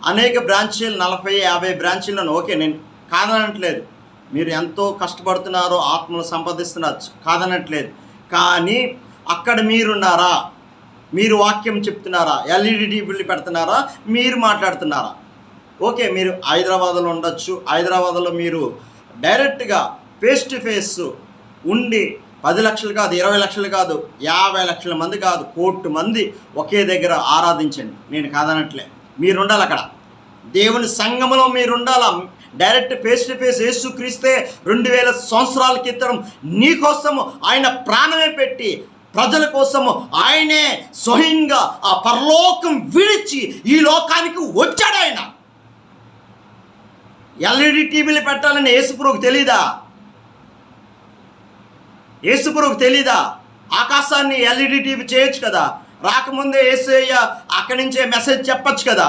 అనేక బ్రాంచీలు 40-50 బ్రాంచీలను ఓకే, నేను కాదనట్లేదు. మీరు ఎంతో కష్టపడుతున్నారో, ఆత్మను సంపాదిస్తున్నారు, కాదనట్లేదు. కానీ అక్కడ మీరున్నారా? మీరు వాక్యం చెప్తున్నారా? ఎల్ఈడి టీవీలు పెడుతున్నారా? మీరు మాట్లాడుతున్నారా? ఓకే, మీరు హైదరాబాద్లో ఉండొచ్చు. హైదరాబాద్లో మీరు డైరెక్ట్గా ఫేస్ టు ఫేస్ ఉండి 10 లక్షలు కాదు, 20 లక్షలు కాదు, 50 లక్షల మంది కాదు, 1 కోటి మంది ఒకే దగ్గర ఆరాధించండి. నేను కాదనట్లే. మీరు ఉండాలి అక్కడ. దేవుని సంఘములో మీరు ఉండాలా. డైరెక్ట్ ఫేస్ టు ఫేస్ యేసుక్రీస్తే 2000 సంవత్సరాల క్రితం నీ కోసము ఆయన ప్రాణమే పెట్టి ప్రజల కోసము ఆయనే స్వయంగా ఆ పరలోకం విడిచి ఈ లోకానికి వచ్చాడు. ఆయన ఎల్ఈడి టీవీలు పెట్టాలని యేసుప్రభువుకు తెలీదా? యేసుప్రభువుకు తెలీదా? ఆకాశాన్ని ఎల్ఈడి టీవీ చేయొచ్చు కదా. రాకముందే యేసయ్య అక్కడి నుంచే మెసేజ్ చెప్పచ్చు కదా.